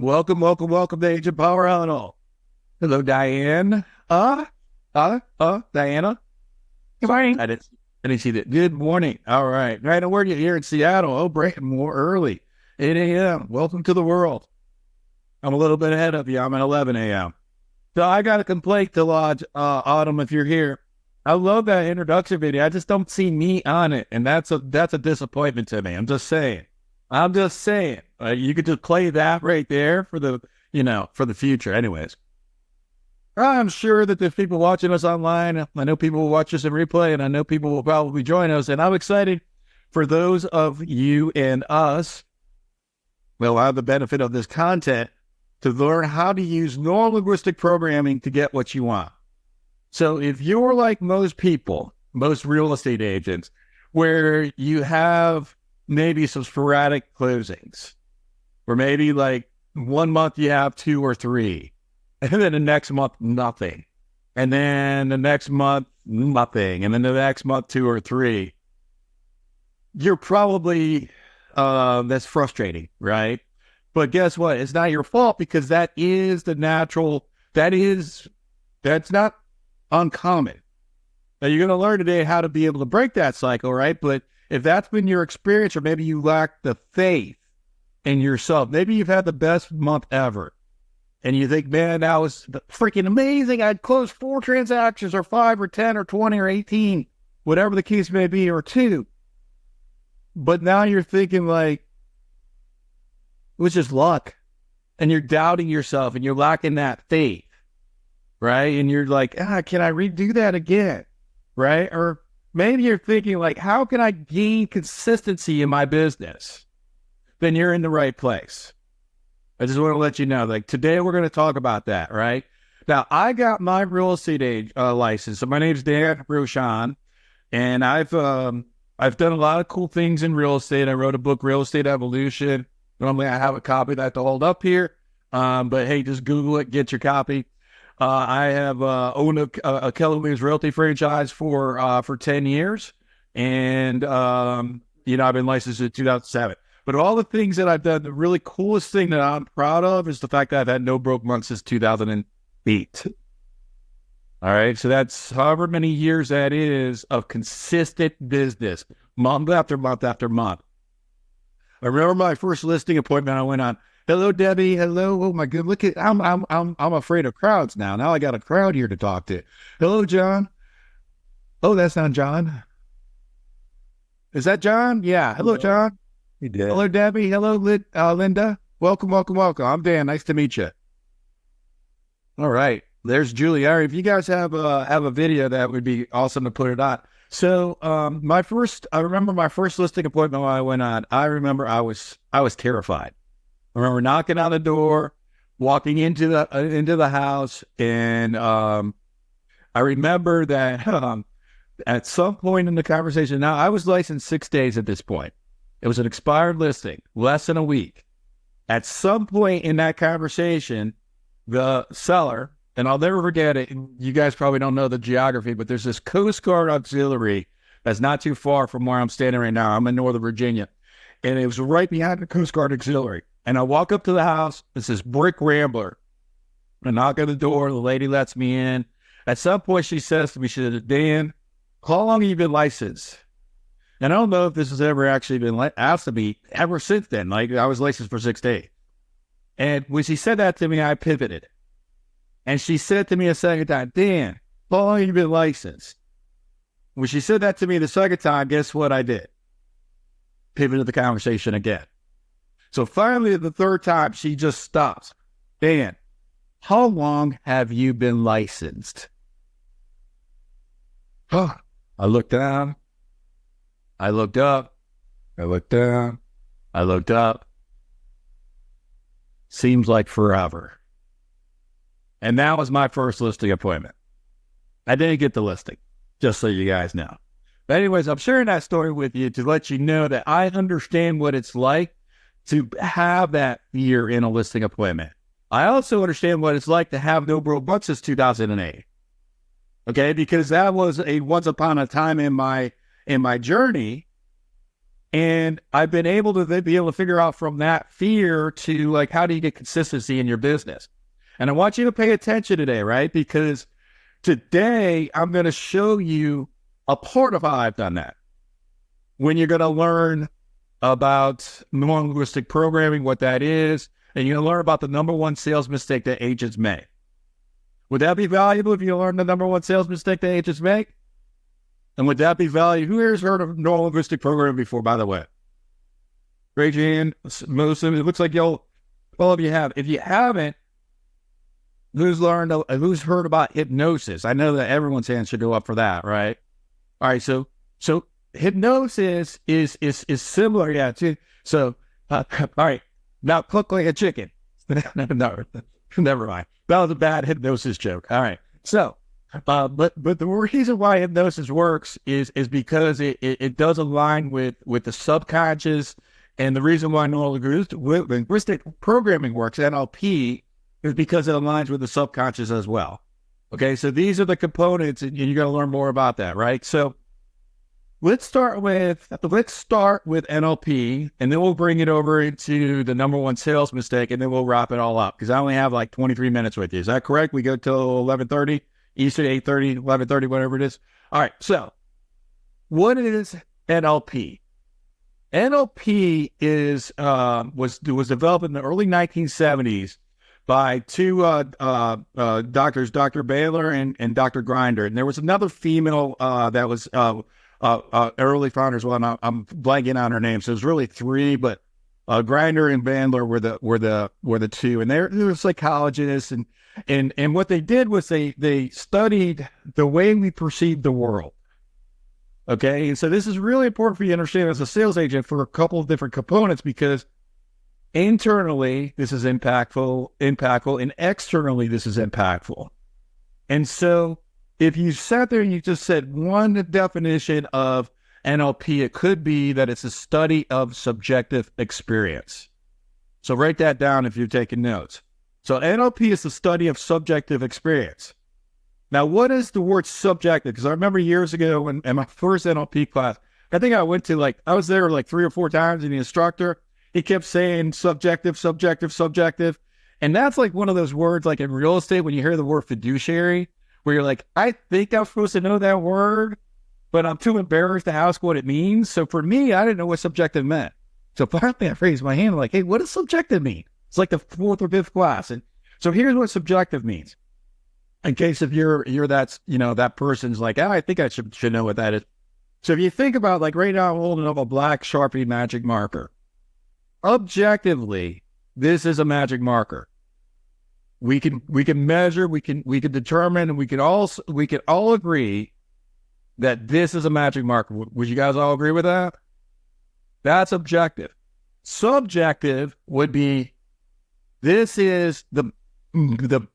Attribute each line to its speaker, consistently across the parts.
Speaker 1: Welcome, welcome, welcome to Agent Power Huddle. Hello, Diane. Diana.
Speaker 2: Good morning.
Speaker 1: I didn't see that. Good morning. All right. Right, where are you here in Seattle? Oh, breaking more early. 8 a.m. Welcome to the world. I'm a little bit ahead of you. I'm at 11 a.m. So I got a complaint to lodge, Autumn, if you're here. I love that introduction video. I just don't see me on it, and that's a disappointment to me. I'm just saying. You could just play that right there for the future. Anyways, I'm sure that there's people watching us online. I know people will watch us in replay, and I know people will probably join us. And I'm excited for those of you and us will have the benefit of this content to learn how to use neuro-linguistic programming to get what you want. So if you're like most people, most real estate agents, where you have maybe some sporadic closings, or maybe like 1 month you have 2 or 3, and then the next month, nothing. And then the next month, nothing. And then the next month, 2 or 3. You're probably, that's frustrating, right? But guess what? It's not your fault, because that is the natural, that's not uncommon. Now you're going to learn today how to be able to break that cycle, right? But if that's been your experience, or maybe you lack the faith in yourself, maybe you've had the best month ever, and you think, man, that was freaking amazing. I'd closed 4 transactions, or 5 or 10 or 20 or 18, whatever the case may be, or 2. But now you're thinking like, it was just luck. And you're doubting yourself, and you're lacking that faith, right? And you're like, can I redo that again, right? Or maybe you're thinking like, how can I gain consistency in my business? Then you're in the right place. I just want to let you know, like, today we're going to talk about that, right? Now, I got my real estate license. So my name's Dan Rochon, and I've done a lot of cool things in real estate. I wrote a book, Real Estate Evolution. Normally I have a copy that to hold up here. But hey, just Google it, get your copy. I have owned a Keller Williams Realty franchise for 10 years. And, I've been licensed in 2007. But all the things that I've done, the really coolest thing that I'm proud of is the fact that I've had no broke months since 2008. All right. So that's however many years that is of consistent business, month after month after month. I remember my first listing appointment I went on. Hello, Debbie. Hello. Oh my God. Look at, I'm afraid of crowds now. Now I got a crowd here to talk to. Hello, John. Oh, that's not John. Is that John? Yeah. Hello, John.
Speaker 3: He did.
Speaker 1: Hello, Debbie. Hello, Linda. Welcome. I'm Dan. Nice to meet you. All right. There's Julie. All right. If you guys have a video, that would be awesome to put it on. So, I remember my first listing appointment when I went on. I remember I was terrified. I remember knocking on the door, walking into the house, and I remember that at some point in the conversation. Now I was licensed 6 days at this point. It was an expired listing, less than a week. At some point in that conversation, the seller, and I'll never forget it, you guys probably don't know the geography, but there's this Coast Guard auxiliary that's not too far from where I'm standing right now. I'm in Northern Virginia. And it was right behind the Coast Guard auxiliary. And I walk up to the house. It's this brick rambler. I knock on the door. The lady lets me in. At some point, she says to me, she said, Dan, how long have you been licensed? And I don't know if this has ever actually been asked of me ever since then. Like, I was licensed for 6 days. And when she said that to me, I pivoted. And she said to me a second time, Dan, how long have you been licensed? When she said that to me the second time, guess what I did? Pivoted the conversation again. So finally, the third time, she just stops. Dan, how long have you been licensed? Oh, I looked down. I looked up. I looked down. I looked up. Seems like forever. And that was my first listing appointment. I didn't get the listing, just so you guys know. But anyways, I'm sharing that story with you to let you know that I understand what it's like to have that fear in a listing appointment. I also understand what it's like to have no broke months since 2008. Okay, because that was a once upon a time in my journey And I've been able to then be able to figure out from that fear to like, how do you get consistency in your business? And I want you to pay attention today, right? Because today I'm going to show you a part of how I've done that. When you're going to learn about neuro-linguistic programming, what that is, and you're going to learn about the number one sales mistake that agents make. Would that be valuable if you learn the number one sales mistake that agents make? And would that be valuable? Who here's heard of neuro-linguistic programming before, by the way? Raise your hand. Most of it looks like all of you have. If you haven't, who's heard about hypnosis? I know that everyone's hand should go up for that, right? All right, so hypnosis is similar, yeah. So, all right, now cook like a chicken. No, never mind. That was a bad hypnosis joke. All right, so, but the reason why hypnosis works is because it does align with the subconscious, and the reason why neuro-linguistic programming works, NLP, is because it aligns with the subconscious as well. Okay, so these are the components, and you're going to learn more about that, right? So let's start with NLP, and then we'll bring it over into the number one sales mistake, and then we'll wrap it all up, because I only have like 23 minutes with you. Is that correct? We go till 11:30, Eastern, 8:30, 11:30, whatever it is. All right, so what is NLP? NLP was developed in the early 1970s by two doctors, Dr. Baylor and Dr. Grinder. And there was another female that was early founder as well. And I'm blanking on her name. So it was really three, but Grinder and Bandler were the two. And they were psychologists. And what they did was they studied the way we perceive the world. Okay. And so this is really important for you to understand as a sales agent for a couple of different components, because internally, this is impactful, and externally, this is impactful. And so if you sat there and you just said one definition of NLP, it could be that it's a study of subjective experience. So write that down if you're taking notes. So NLP is the study of subjective experience. Now, what is the word subjective? Because I remember years ago in my first NLP class, I think I went to I was there like 3 or 4 times, and the instructor, he kept saying subjective, subjective, subjective. And that's like one of those words, like in real estate, when you hear the word fiduciary, where you're like, I think I'm supposed to know that word, but I'm too embarrassed to ask what it means. So for me, I didn't know what subjective meant. So finally I raised my hand, like, hey, what does subjective mean? It's like the 4th or 5th class. And so here's what subjective means. In case if you're that person's like, I think I should know what that is. So if you think about, like, right now I'm holding up a black Sharpie magic marker. Objectively, this is a magic marker. We can measure, we can determine, and we can all agree that this is a magic marker. Would you guys all agree with that? That's objective. Subjective would be, this is the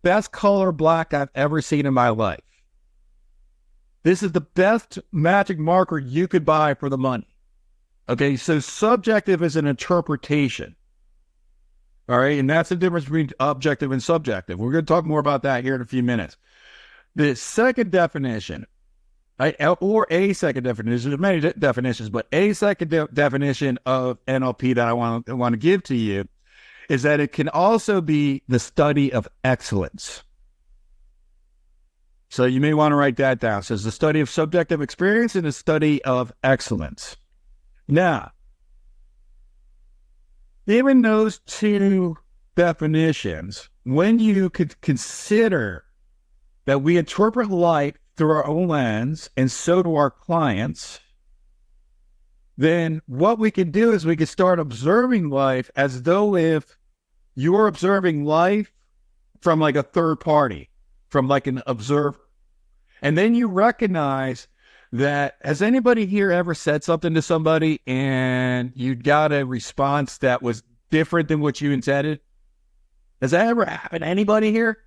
Speaker 1: best color black I've ever seen in my life. This is the best magic marker you could buy for the money. Okay, so subjective is an interpretation. All right, and that's the difference between objective and subjective. We're going to talk more about that here in a few minutes. The second definition, right, or a second definition, there's many definitions, but a second definition of NLP that I want to give to you is that it can also be the study of excellence. So you may want to write that down. So it's the study of subjective experience and the study of excellence. Now, given those two definitions, when you could consider that we interpret life through our own lens, and so do our clients, then what we can do is we can start observing life as though if you're observing life from like a third party, from like an observer. And then you recognize that, has anybody here ever said something to somebody and you got a response that was different than what you intended? Has that ever happened to anybody here?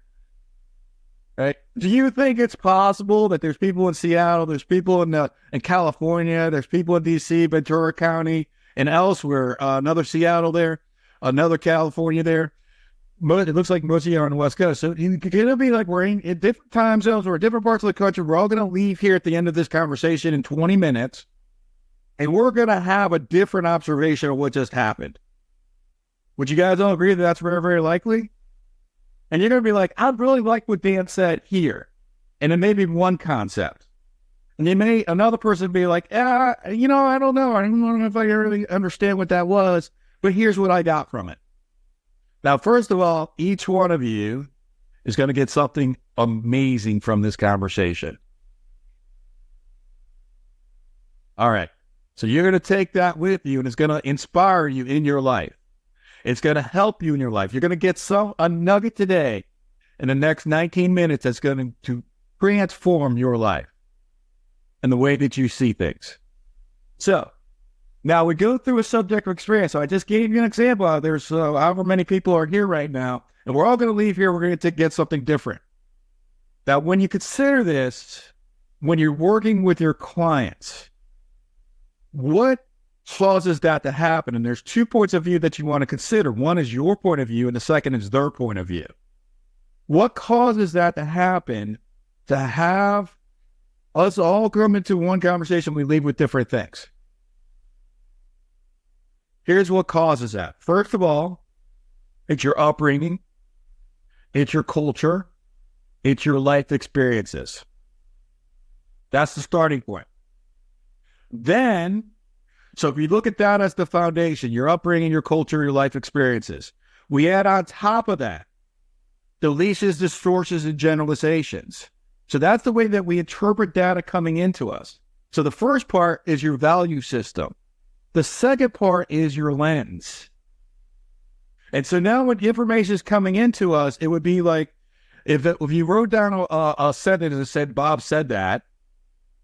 Speaker 1: Right? Do you think it's possible that there's people in Seattle, there's people in California, there's people in D.C., Ventura County, and elsewhere, another Seattle there, another California there? It looks like most of you are on the West Coast. So it's going to be like we're in different time zones or different parts of the country. We're all going to leave here at the end of this conversation in 20 minutes. and we're going to have a different observation of what just happened. Would you guys all agree that that's very, very likely? And you're going to be like, I really like what Dan said here. And it may be one concept. And another person be like, I don't know. I don't know if I really understand what that was, but here's what I got from it. Now, first of all, each one of you is going to get something amazing from this conversation. All right. So you're going to take that with you, and it's going to inspire you in your life. It's going to help you in your life. You're going to get a nugget today in the next 19 minutes that's going to transform your life and the way that you see things. So now we go through a subjective experience. So I just gave you an example. There's however many people are here right now, and we're all going to leave here. We're going to get something different. Now, when you consider this, when you're working with your clients, what causes that to happen? And there's 2 points of view that you want to consider. One is your point of view, and the second is their point of view. What causes that to happen, to have us all come into one conversation, we leave with different things? Here's what causes that. First of all, it's your upbringing, it's your culture, it's your life experiences. That's the starting point. Then, so if you look at that as the foundation, your upbringing, your culture, your life experiences, we add on top of that deletions, distortions, and generalizations. So that's the way that we interpret data coming into us. So the first part is your value system. The second part is your lens. And so now when information is coming into us, it would be like, if you wrote down a sentence that said, Bob said that,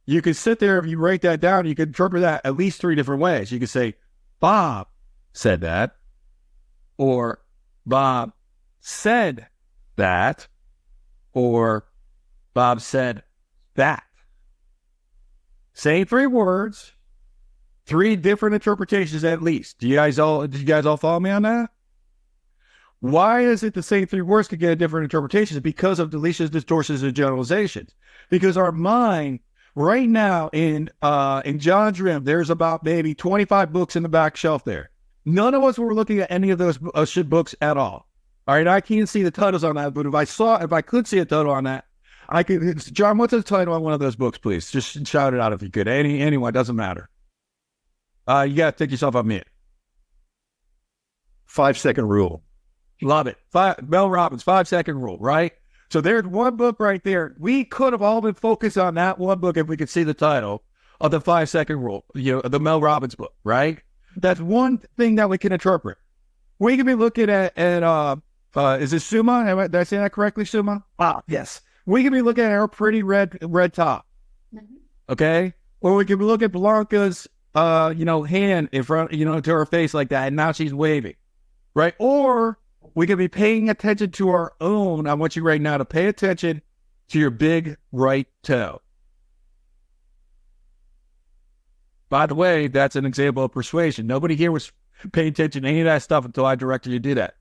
Speaker 1: you could sit there, if you write that down, you could interpret that at least 3 different ways. You could say, Bob said that, or Bob said that, or Bob said that. Same 3 words, 3 different interpretations at least. Did you guys all follow me on that? Why is it the same 3 words could get different interpretations? Because of deletions, distortions, and generalizations. Because our mind right now in John's room, there's about maybe 25 books in the back shelf there. None of us were looking at any of those books at all. All right, I can't see the titles on that, but if I could see a title on that, I could. John, what's the title on one of those books, please? Just shout it out if you could. Anyone, doesn't matter. You got to take yourself on mute. 5-second rule. Love it. Mel Robbins, 5-second rule, right? So there's one book right there. We could have all been focused on that one book if we could see the title of the 5-second rule, the Mel Robbins book, right? That's one thing that we can interpret. We can be looking at is it Suma? Did I say that correctly, Suma? Yes. We can be looking at her pretty red top, okay? Or we can look at Blanca's, hand in front, to her face like that, and now she's waving, right? Or we could be paying attention to our own. I want you right now to pay attention to your big right toe. By the way, that's an example of persuasion. Nobody here was paying attention to any of that stuff until I directed you to do that.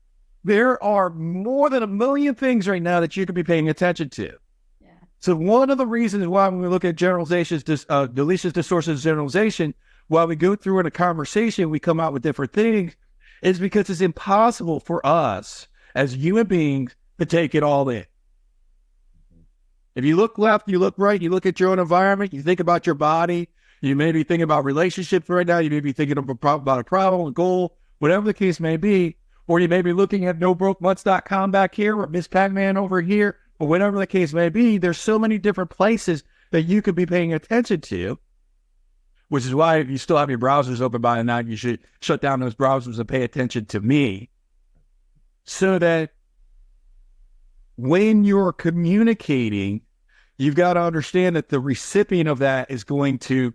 Speaker 1: There are more than 1 million things right now that you could be paying attention to. Yeah. So one of the reasons why when we look at generalizations, deletions, distortions, generalization, while we go through in a conversation, we come out with different things, is because it's impossible for us as human beings to take it all in. If you look left, you look right, you look at your own environment, you think about your body, you may be thinking about relationships right now, you may be thinking about a problem, a goal, whatever the case may be, or you may be looking at NoBrokeMonths.com back here, or Miss Pac-Man over here, or whatever the case may be. There's so many different places that you could be paying attention to, which is why if you still have your browsers open by now, you should shut down those browsers and pay attention to me, so that when you're communicating, you've got to understand that the recipient of that is going to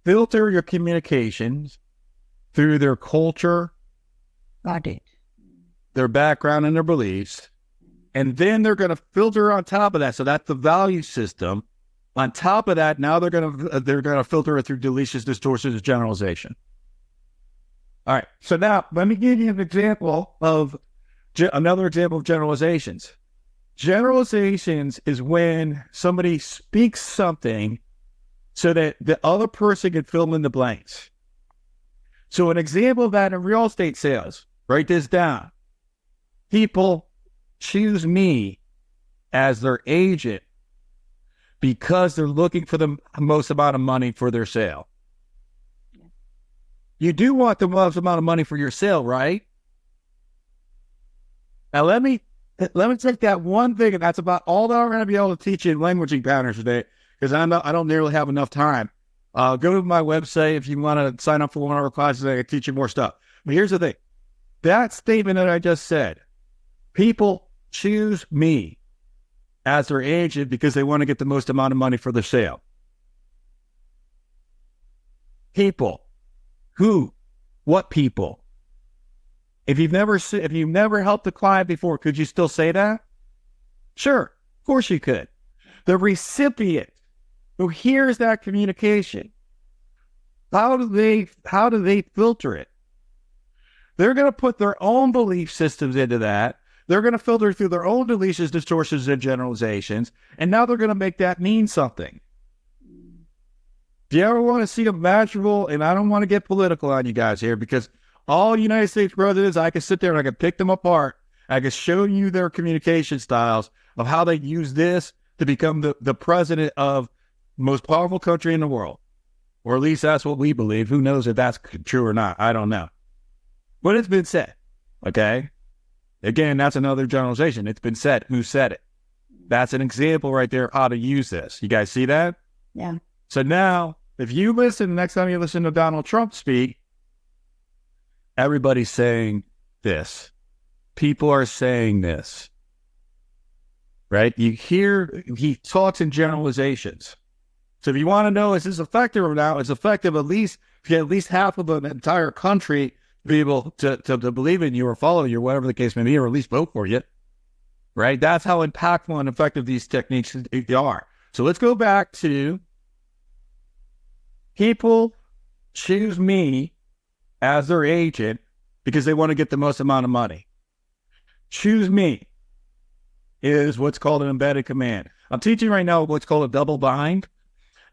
Speaker 1: filter your communications through their culture, their background, and their beliefs. And then they're going to filter on top of that. So that's the value system. On top of that, now they're going to filter it through deletions, distortions, and generalization. All right. So now let me give you an example of another example of so that the other person can fill in the blanks. So an example of that in real estate sales, write this down. People choose me as their agent because they're looking for the most amount of money for their sale. You do want the most amount of money for your sale, right? Now let me take that one thing, and that's about all that I'm going to be able to teach you in languaging patterns today, because I don't nearly have enough time. Go to my website if you want to sign up for one of our classes. I can teach you more stuff. But here's the thing. That statement that I just said, people choose me as their agent because they want to get the most amount of money for their sale. People. Who? What people? If you've never helped a client before, could you still say that? Sure, of course you could. The recipient who hears that communication, how do they filter it? They're going to put their own belief systems into that. They're going to filter through their own deletions, distortions, and generalizations, and now they're going to make that mean something. Do you ever want to see a measurable, and I don't want to get political on you guys here, because all United States presidents, I can sit there and I can pick them apart. I can show you their communication styles of how they use this to become the president of the most powerful country in the world. Or at least that's what we believe. Who knows if that's true or not? I don't know. But it's been said, okay? Again, that's another generalization. It's been said. Who said it? That's an example right there of how to use this. You guys see that?
Speaker 2: Yeah.
Speaker 1: So now, if you listen, next time you listen to Donald Trump speak, everybody's saying this. People are saying this. Right? You hear, he talks in generalizations. So if you want to know, is this effective or not? It's effective at least if you get at least half of an entire country to be able to believe in you or follow you, or whatever the case may be, or at least vote for you. Right? That's how impactful and effective these techniques are. So let's go back to people choose me as their agent because they want to get the most amount of money. Choose me is what's called an embedded command. I'm teaching right now what's called a double bind,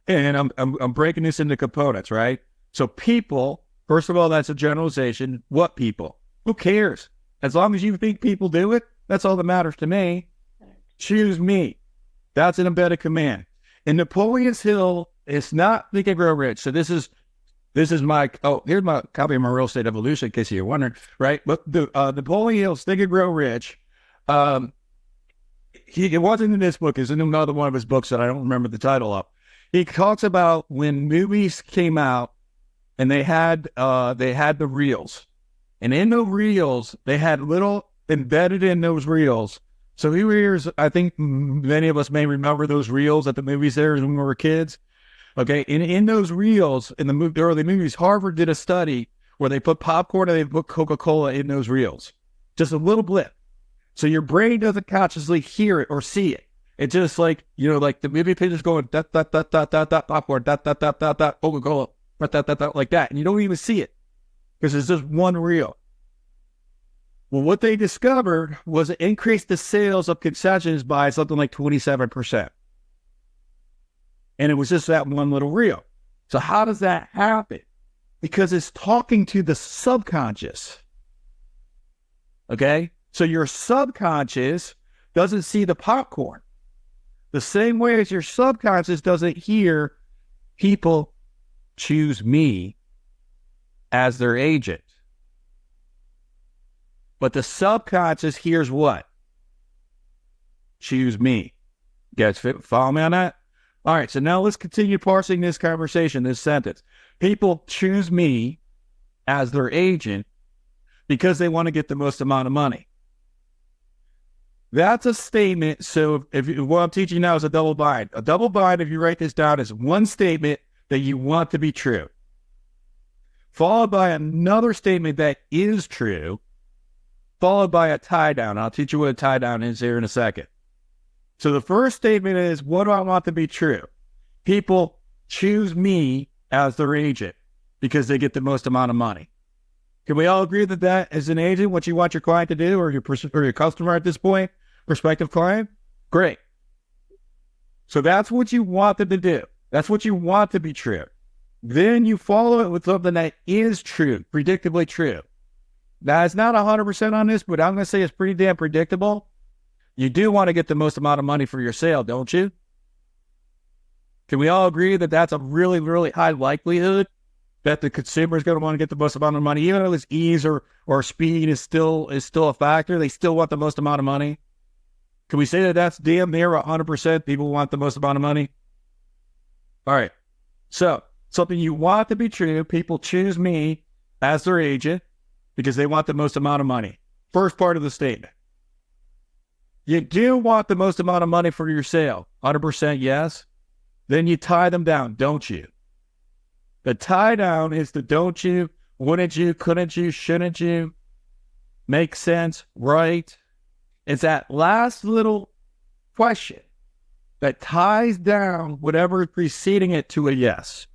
Speaker 1: and I'm breaking this into components, right? So people, first of all, that's a generalization. What people? Who cares? As long as you think people do it, that's all that matters to me. Choose me. That's an embedded command. In Napoleon's Hill, it's not Think and Grow Rich. So this is my, here's my copy of my Real Estate Evolution, in case you're wondering, right? But the Napoleon Hill's Think and Grow Rich, it wasn't in this book. It's in another one of his books that I don't remember the title of. He talks about when movies came out and they had the reels. And in the reels, they had little embedded in those reels. So here's, I think many of us may remember those reels at the movies there when we were kids. Okay, in those reels, in the early movies, Harvard did a study where they put popcorn and they put Coca-Cola in those reels. Just a little blip. So your brain doesn't consciously hear it or see it. It's just like, like the movie pictures going, dot, dot, dot, dot, dot, dot, popcorn, dot, dot, dot, dot, dot, Coca-Cola, dot, dot, dot, dot, like that. And you don't even see it because it's just one reel. Well, what they discovered was it increased the sales of concessions by something like 27%. And it was just that one little reel. So how does that happen? Because it's talking to the subconscious. Okay? So your subconscious doesn't see the popcorn. The same way as your subconscious doesn't hear people choose me as their agent. But the subconscious hears what? Choose me. You guys follow me on that? All right, so now let's continue parsing this conversation, this sentence. People choose me as their agent because they want to get the most amount of money. That's a statement. So what I'm teaching now is a double bind. A double bind, if you write this down, is one statement that you want to be true, followed by another statement that is true, followed by a tie down. I'll teach you what a tie down is here in a second. So the first statement is, what do I want to be true? People choose me as their agent because they get the most amount of money. Can we all agree that that as an agent, what you want your client to do, or your customer at this point, prospective client? Great. So that's what you want them to do. That's what you want to be true. Then you follow it with something that is true, predictably true. Now, it's not 100% on this, but I'm going to say it's pretty damn predictable. You do want to get the most amount of money for your sale, don't you? Can we all agree that that's a really, really high likelihood that the consumer is going to want to get the most amount of money, even though its ease or speed is still a factor? They still want the most amount of money. Can we say that that's damn near 100% people want the most amount of money? All right. So something you want to be true, people choose me as their agent because they want the most amount of money. First part of the statement. You do want the most amount of money for your sale. 100% yes. Then you tie them down, don't you? The tie down is the don't you, wouldn't you, couldn't you, shouldn't you, make sense, right? It's that last little question that ties down whatever is preceding it to a yes.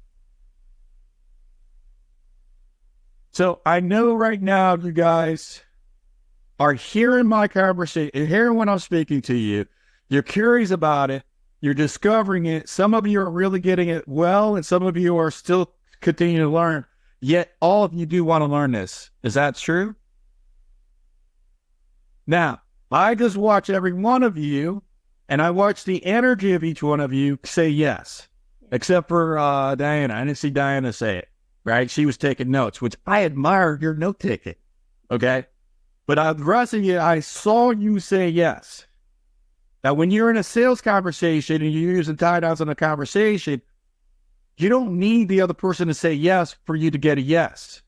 Speaker 1: So I know right now you guys are hearing my conversation, hearing when I'm speaking to you. You're curious about it. You're discovering it. Some of you are really getting it well, and some of you are still continuing to learn. Yet all of you do want to learn this. Is that true? Now, I just watch every one of you, and I watch the energy of each one of you say yes, except for Diana. I didn't see Diana say it, right? She was taking notes, which I admire your note taking, okay? But the rest of you, I saw you say yes. Now, when you're in a sales conversation and you're using tie-downs in a conversation, you don't need the other person to say yes for you to get a yes.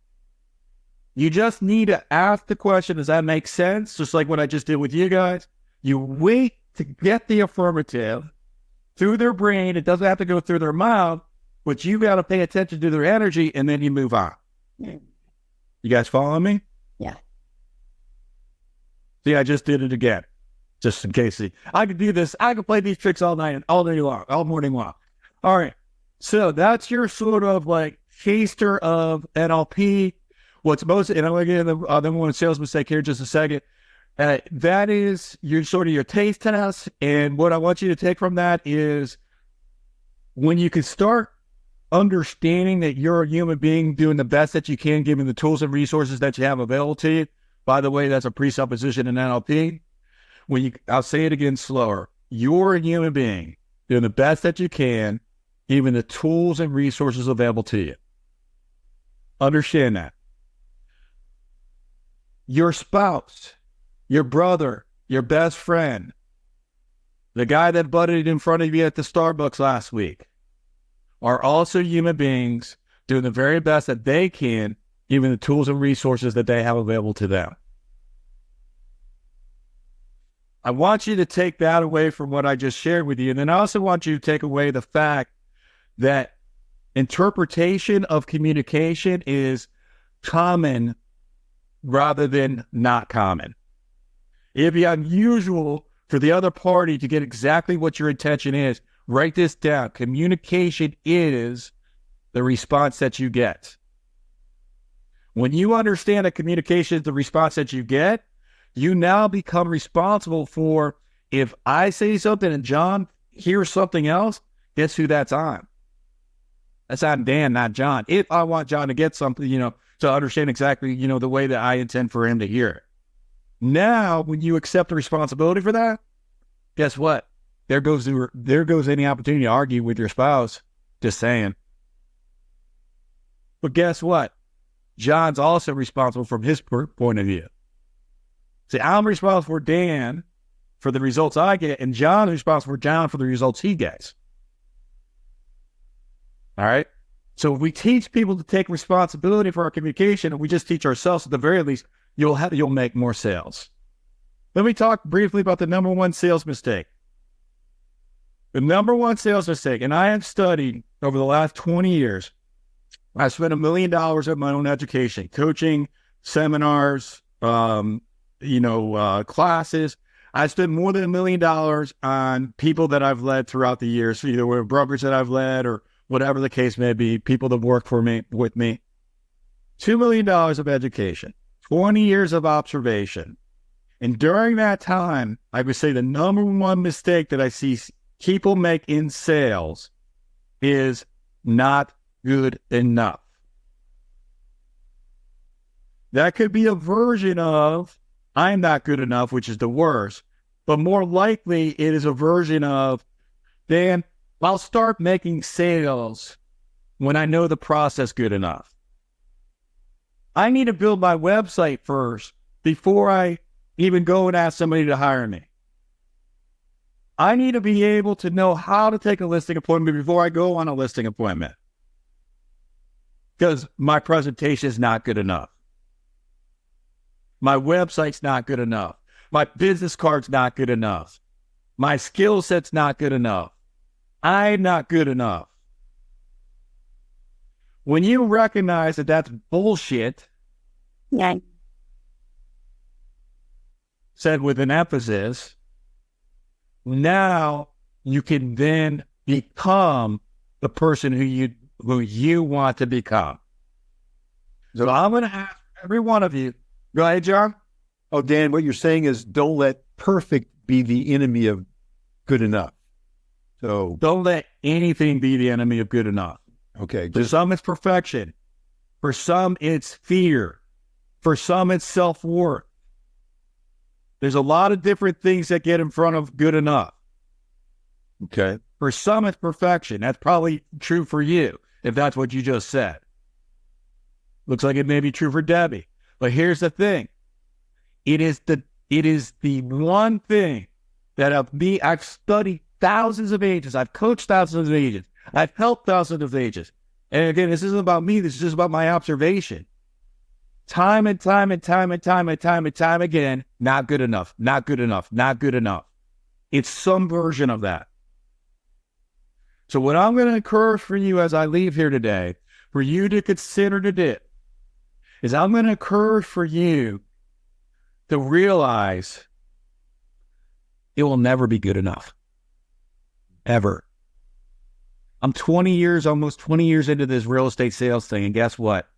Speaker 1: You just need to ask the question, does that make sense? Just like what I just did with you guys. You wait to get the affirmative through their brain. It doesn't have to go through their mouth, but you got to pay attention to their energy, and then you move on. You guys following me?
Speaker 2: Yeah.
Speaker 1: See, I just did it again. Just in case. I could do this. I could play these tricks all night, all day long, all morning long. All right. So that's your sort of like taster of NLP. What's most, and I'm going to get into the number one sales mistake here in just a second. That is your sort of your taste test. And what I want you to take from that is when you can start understanding that you're a human being doing the best that you can, given the tools and resources that you have available to you. By the way, that's a presupposition in NLP. I'll say it again slower. You're a human being doing the best that you can, given the tools and resources available to you. Understand that. Your spouse, your brother, your best friend, the guy that butted in front of you at the Starbucks last week, are also human beings doing the very best that they can, given the tools and resources that they have available to them. I want you to take that away from what I just shared with you. And then I also want you to take away the fact that interpretation of communication is common rather than not common. It'd be unusual for the other party to get exactly what your intention is. Write this down. Communication is the response that you get. When you understand that communication is the response that you get, you now become responsible for, if I say something and John hears something else, guess who that's on? That's on Dan, not John. If I want John to get something, to understand exactly, the way that I intend for him to hear it. Now, when you accept the responsibility for that, guess what? There goes any opportunity to argue with your spouse. Just saying. But guess what? John's also responsible from his point of view. See, I'm responsible for Dan for the results I get, and John's responsible for John for the results he gets. All right? So if we teach people to take responsibility for our communication, and we just teach ourselves at the very least, you'll make more sales. Let me talk briefly about the number one sales mistake. The number one sales mistake, and I have studied over the last 20 years, I spent $1 million on my own education, coaching, seminars, classes. I spent more than $1 million on people that I've led throughout the years, either with brokers that I've led or whatever the case may be, people that work with me. $2 million of education, 20 years of observation. And during that time, I would say the number one mistake that I see people make in sales is not good enough. That could be a version of I'm not good enough, which is the worst, but more likely it is a version of, Dan, I'll start making sales when I know the process good enough. I need to build my website first before I even go and ask somebody to hire me. I need to be able to know how to take a listing appointment before I go on a listing appointment, because my presentation is not good enough. My website's not good enough. My business card's not good enough. My skill set's not good enough. I'm not good enough. When you recognize that that's bullshit, said with an emphasis, now you can then become the person who you want to become. So I'm going to ask every one of you. Go ahead, John.
Speaker 2: Oh, Dan, what you're saying is don't let perfect be the enemy of good enough. So
Speaker 1: don't let anything be the enemy of good enough.
Speaker 2: Okay.
Speaker 1: For some, it's perfection. For some, it's fear. For some, it's self-worth. There's a lot of different things that get in front of good enough.
Speaker 2: Okay.
Speaker 1: For some, it's perfection. That's probably true for you, if that's what you just said. Looks like it may be true for Debbie. But here's the thing. It is the one thing that I've studied thousands of agents. I've coached thousands of agents. I've helped thousands of agents. And again, this isn't about me. This is just about my observation. Time and time again, not good enough, not good enough, not good enough. It's some version of that. So what I'm going to encourage for you as I leave here today, for you to consider today, is I'm going to encourage for you to realize it will never be good enough. Ever. I'm almost 20 years into this real estate sales thing, and guess what?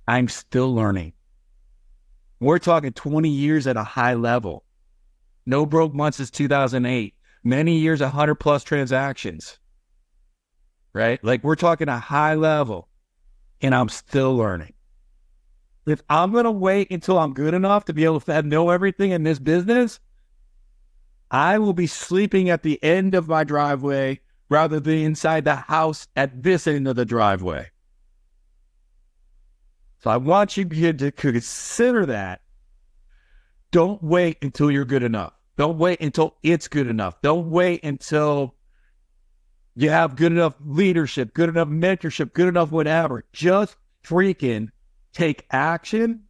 Speaker 1: I'm still learning. We're talking 20 years at a high level. No broke months since 2008. Many years, 100 plus transactions. Right? Like we're talking a high level, and I'm still learning. If I'm going to wait until I'm good enough to be able to know everything in this business, I will be sleeping at the end of my driveway rather than inside the house at this end of the driveway. So I want you to consider that. Don't wait until you're good enough. Don't wait until it's good enough. Don't wait until you have good enough leadership, good enough mentorship, good enough whatever. Just freaking take action.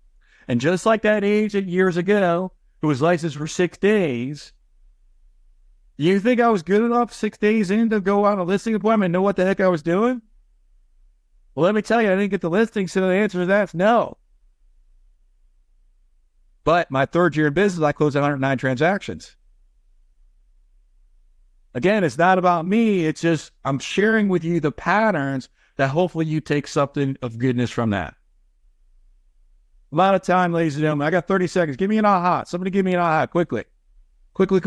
Speaker 1: And just like that agent years ago who was licensed for 6 days, you think I was good enough 6 days in to go on a listing appointment and know what the heck I was doing? Well, let me tell you, I didn't get the listing, so the answer to that's no. But my third year in business, I closed 109 transactions. Again, it's not about me. It's just I'm sharing with you the patterns that hopefully you take something of goodness from that. A lot of time, ladies and gentlemen. I got 30 seconds. Give me an aha. Somebody give me an aha quickly. Quickly.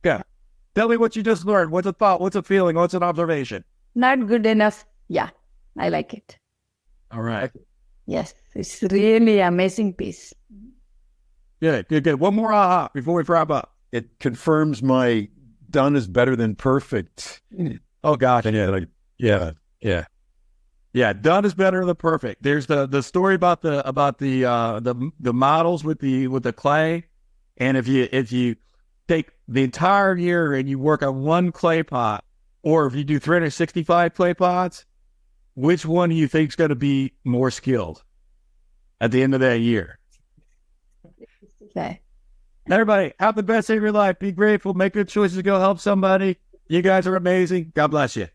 Speaker 1: Yeah. Tell me what you just learned. What's a thought? What's a feeling? What's an observation?
Speaker 3: Not good enough. Yeah, I like it.
Speaker 1: All right.
Speaker 3: Yes, it's really amazing piece.
Speaker 1: Good. One more aha before we wrap up.
Speaker 2: It confirms my done is better than perfect.
Speaker 1: Oh gosh.
Speaker 2: Yeah.
Speaker 1: Done is better than perfect. There's the story about the models with the clay, and if you take the entire year and you work on one clay pot, or if you do 365 clay pots, which one do you think is going to be more skilled at the end of that year?
Speaker 3: Okay.
Speaker 1: Everybody, have the best day of your life. Be grateful. Make good choices to go help somebody. You guys are amazing. God bless you.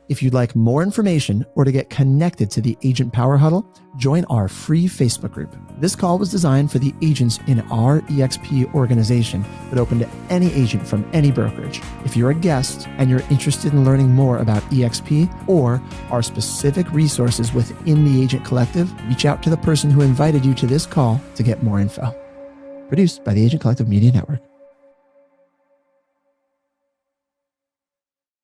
Speaker 4: If you'd like more information or to get connected to the Agent Power Huddle, join our free Facebook group. This call was designed for the agents in our EXP organization, but open to any agent from any brokerage. If you're a guest and you're interested in learning more about EXP or our specific resources within the Agent Collective, reach out to the person who invited you to this call to get more info. Produced by the Agent Collective Media Network.